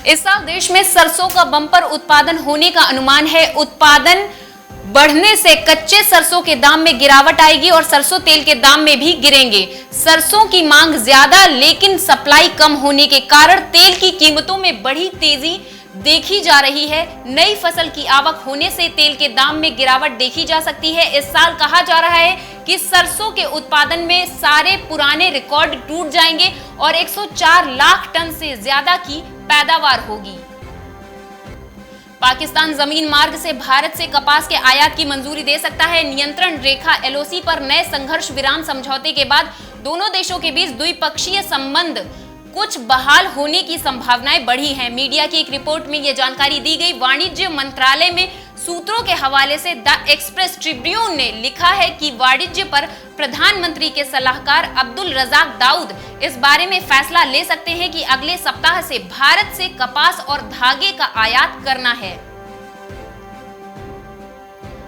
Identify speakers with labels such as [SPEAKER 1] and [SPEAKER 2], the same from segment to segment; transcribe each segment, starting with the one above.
[SPEAKER 1] इस साल देश में सरसों का बम्पर उत्पादन होने का अनुमान है। उत्पादन बढ़ने से कच्चे सरसों के दाम में गिरावट आएगी और सरसों तेल के दाम में भी गिरेंगे। सरसों की मांग ज्यादा लेकिन सप्लाई कम होने के कारण तेल की कीमतों में बड़ी तेजी देखी जा रही है। नई फसल की आवक होने से तेल के दाम में गिरावट देखी जा सकती है। इस साल कहा जा रहा है कि सरसों के उत्पादन में सारे पुराने रिकॉर्ड टूट जाएंगे और 104 लाख टन से ज्यादा की पैदावार होगी। पाकिस्तान जमीन मार्ग से भारत से कपास के आयात की मंजूरी दे सकता है। नियंत्रण रेखा एलओसी पर नए संघर्ष विराम समझौते के बाद दोनों देशों के बीच द्विपक्षीय संबंध कुछ बहाल होने की संभावनाएं बढ़ी हैं। मीडिया की एक रिपोर्ट में यह जानकारी दी गई। वाणिज्य मंत्रालय में सूत्रों के हवाले से द एक्सप्रेस ट्रिब्यून ने लिखा है कि वाणिज्य पर प्रधानमंत्री के सलाहकार अब्दुल रज़ाक दाऊद इस बारे में फैसला ले सकते हैं कि अगले सप्ताह से भारत से कपास और धागे का आयात करना है।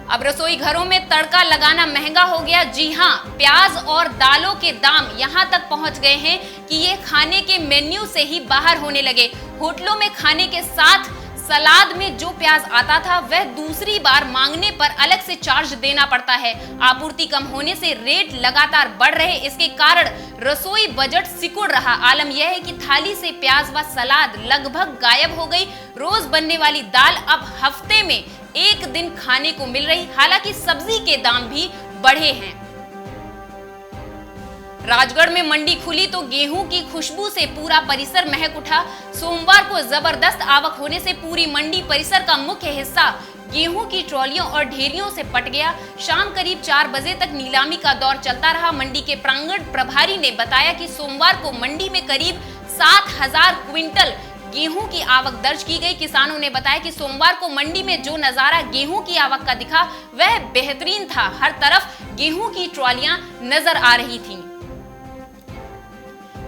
[SPEAKER 1] अब रसोई घरों में तड़का लगाना महंगा हो गया। जी हां, प्याज और दालों के दाम यहां तक पहुंच गए हैं कि ये खाने के मेन्यू से ही बाहर होने लगे। होटलों में खाने के साथ सलाद में जो प्याज आता था वह दूसरी बार मांगने पर अलग से चार्ज देना पड़ता है। आपूर्ति कम होने से रेट लगातार बढ़ रहे। इसके कारण रसोई बजट सिकुड़ रहा। आलम यह है कि थाली से प्याज व सलाद लगभग गायब हो गई। रोज बनने वाली दाल अब हफ्ते में एक दिन खाने को मिल रही। हालांकि सब्जी के दाम भी बढ़े हैं। राजगढ़ में मंडी खुली तो गेहूं की खुशबू से पूरा परिसर महक उठा। सोमवार को जबरदस्त आवक होने से पूरी मंडी परिसर का मुख्य हिस्सा गेहूं की ट्रॉलियों और ढेरियों से पट गया। शाम करीब 4 बजे तक नीलामी का दौर चलता रहा। मंडी के प्रांगण प्रभारी ने बताया कि सोमवार को मंडी में करीब 7,000 क्विंटल गेहूं की आवक दर्ज की गई। किसानों ने बताया कि सोमवार को मंडी में जो नजारा गेहूं की आवक का दिखा वह बेहतरीन था। हर तरफ गेहूं की ट्रॉलियां नजर आ रही थीं।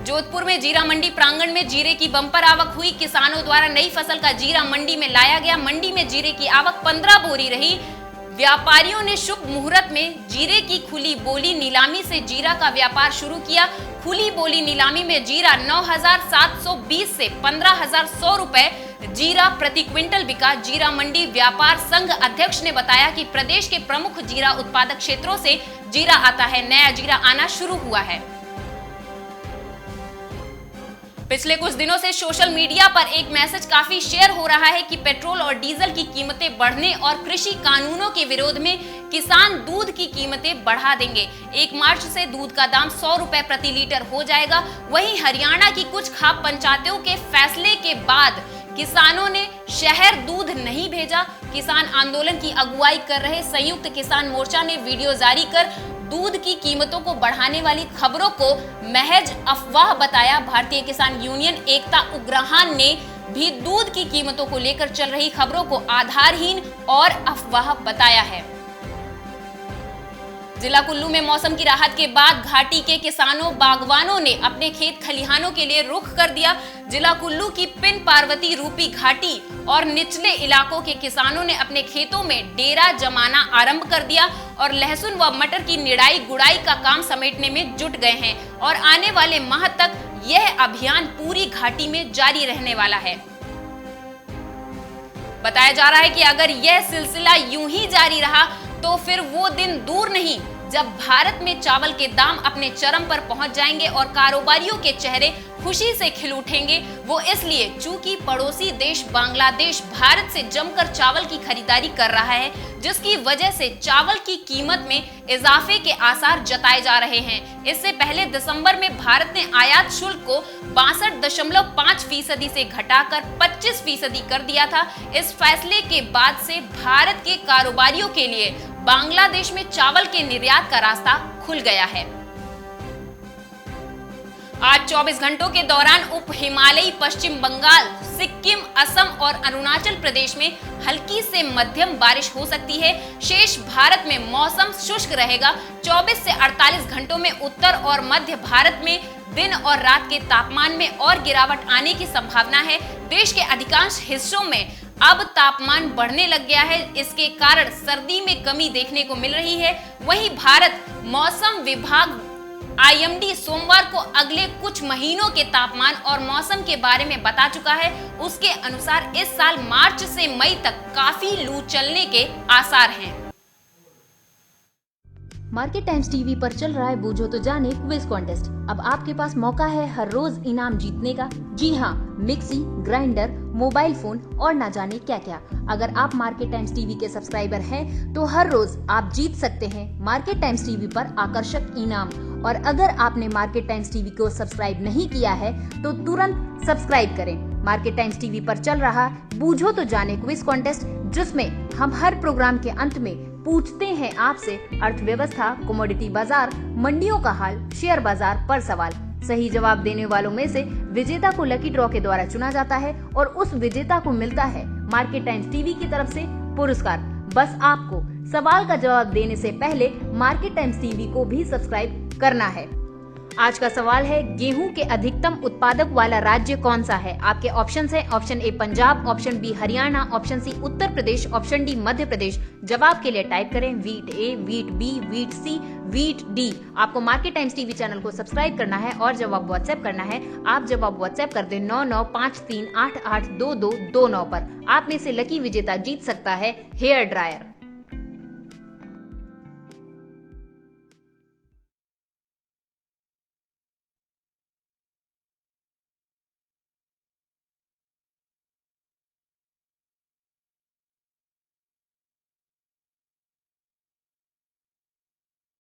[SPEAKER 1] जोधपुर में जीरा मंडी प्रांगण में जीरे की बम्पर आवक हुई। किसानों द्वारा नई फसल का जीरा मंडी में लाया गया। मंडी में जीरे की आवक 15 बोरी रही। व्यापारियों ने शुभ मुहूर्त में जीरे की खुली बोली नीलामी से जीरा का व्यापार शुरू किया। खुली बोली नीलामी में जीरा 9,720 से 15,100 रुपए जीरा प्रति क्विंटल बिका। जीरा मंडी व्यापार संघ अध्यक्ष ने बताया कि प्रदेश के प्रमुख जीरा उत्पादक क्षेत्रों से जीरा आता है। नया जीरा आना शुरू हुआ है। पिछले कुछ दिनों से सोशल मीडिया पर एक मैसेज काफी शेयर हो रहा है कि पेट्रोल और डीजल की कीमतें बढ़ने और कृषि कानूनों के विरोध में किसान दूध की कीमतें बढ़ा देंगे। 1 मार्च से दूध का दाम 100 रुपए प्रति लीटर हो जाएगा। वहीं हरियाणा की कुछ खाप पंचायतों के फैसले के बाद किसानों ने शहर दूध नहीं भेजा। किसान आंदोलन की अगुवाई कर रहे संयुक्त किसान मोर्चा ने वीडियो जारी कर दूध की कीमतों को बढ़ाने वाली खबरों को महज अफवाह बताया। भारतीय किसान यूनियन एकता उग्रहान ने भी दूध की कीमतों को लेकर चल रही खबरों को आधारहीन और अफवाह बताया है। जिला कुल्लू में मौसम की राहत के बाद घाटी के किसानों बागवानों ने अपने खेत खलिहानों के लिए रुख कर दिया। जिला कुल्लू की पिन पार्वती रूपी घाटी और निचले इलाकों के किसानों ने अपने खेतों में डेरा जमाना आरंभ कर दिया और लहसुन व मटर की निराई गुड़ाई का काम समेटने में जुट गए हैं और आने वाले माह तक यह अभियान पूरी घाटी में जारी रहने वाला है। बताया जा रहा है कि अगर यह सिलसिला यूं ही जारी रहा तो फिर वो दिन दूर नहीं जब भारत में चावल के दाम अपने चरम पर पहुंच जाएंगे और कारोबारियों के चेहरे खुशी से खिल उठेंगे। वो इसलिए चूंकि पड़ोसी देश बांग्लादेश भारत से जमकर चावल की खरीदारी कर रहा है, जिसकी वजह से चावल की कीमत में इजाफे के आसार जताए जा रहे हैं। इससे पहले दिसंबर में भारत ने आयात शुल्क को 62.5% से घटाकर 25% कर दिया था। इस फैसले के बाद से भारत के कारोबारियों के लिए बांग्लादेश में चावल के निर्यात का रास्ता खुल गया है। आज 24 घंटों के दौरान उप हिमालयी पश्चिम बंगाल, सिक्किम, असम और अरुणाचल प्रदेश में हल्की से मध्यम बारिश हो सकती है। शेष भारत में मौसम शुष्क रहेगा। 24 से 48 घंटों में उत्तर और मध्य भारत में दिन और रात के तापमान में और गिरावट आने की संभावना है। देश के अधिकांश हिस्सों में अब तापमान बढ़ने लग गया है। इसके कारण सर्दी में कमी देखने को मिल रही है। वहीं भारत मौसम विभाग IMD सोमवार को अगले कुछ महीनों के तापमान और मौसम के बारे में बता चुका है। उसके अनुसार इस साल मार्च से मई तक काफी लू चलने के आसार हैं।
[SPEAKER 2] मार्केट टाइम्स टीवी पर चल रहा है बूझो तो जाने क्विज कॉन्टेस्ट। अब आपके पास मौका है हर रोज इनाम जीतने का। जी हाँ, मिक्सी, ग्राइंडर, मोबाइल फोन और ना जाने क्या क्या। अगर आप मार्केट टाइम्स टीवी के सब्सक्राइबर हैं तो हर रोज आप जीत सकते हैं मार्केट टाइम्स टीवी पर आकर्षक इनाम। और अगर आपने मार्केट टाइम्स टीवी को सब्सक्राइब नहीं किया है तो तुरंत सब्सक्राइब करें। मार्केट टाइम्स टीवी पर चल रहा बूझो तो जाने क्विज कॉन्टेस्ट, जिसमें हम हर प्रोग्राम के अंत में पूछते हैं आपसे अर्थव्यवस्था, कमोडिटी बाजार, मंडियों का हाल, शेयर बाजार पर सवाल। सही जवाब देने वालों में से विजेता को लकी ड्रॉ के द्वारा चुना जाता है और उस विजेता को मिलता है मार्केट टाइम्स टीवी की तरफ से पुरस्कार। बस आपको सवाल का जवाब देने से पहले मार्केट टाइम्स टीवी को भी सब्सक्राइब करना है। आज का सवाल है, गेहूं के अधिकतम उत्पादक वाला राज्य कौन सा है? आपके ऑप्शंस हैं option A Punjab, option B Haryana, option C Uttar Pradesh, option D Madhya Pradesh. जवाब के लिए टाइप करें वीट ए, वीट बी, वीट सी, वीट डी। आपको मार्केट टाइम्स टीवी चैनल को सब्सक्राइब करना है और जवाब व्हाट्सएप करना है। आप जवाब व्हाट्सएप कर दें 9953882229 पर। आप में से लकी विजेता जीत सकता है हेयर ड्रायर।